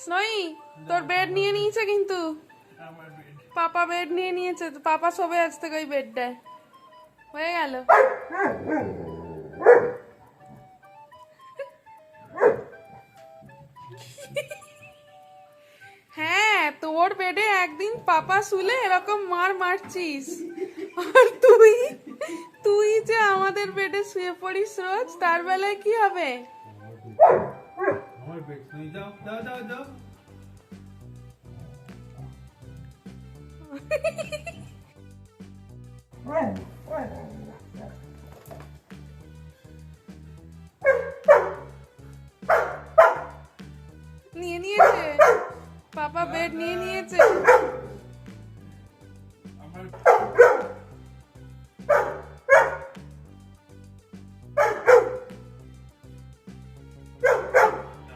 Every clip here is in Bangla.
স্নোই তোর বেড নিয়ে নিয়েছে কিন্তু পাপা বেড নিয়ে নিয়েছে, পাপা শোবে আজ থেকে ওই বেডটায়। হয়ে গেল। হ্যাঁ, তোর বেডে একদিন পাপা শুলে এরকম মার মারছিস, আর তুই তুই যে আমাদের বেডে শুয়ে পড়িস রোজ, তার বেলায় কি হবে? আমার বেড তুই যাও যাও যাও যাও। নিয়ে নিয়েছে পাপা, বেড নিয়ে নিয়েছে। আমার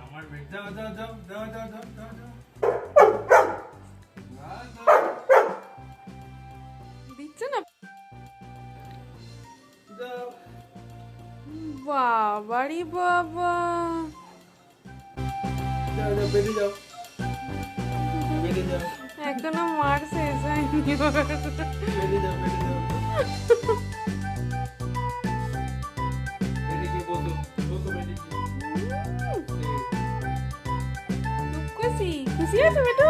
আমার বেড যাও যাও যাও যাও যাও যাও যাও যাও। দিচ্ছে না যাও। বাবারি বাবা। যাও যাও বেডে যাও বেডে যাও এখনো মার শেষ হয়নি ওর। বেডে যাও বেডে যাও। বেডে গিয়ে বসো বসো বেডে গিয়ে। খুশি খুশি আছে বেটু?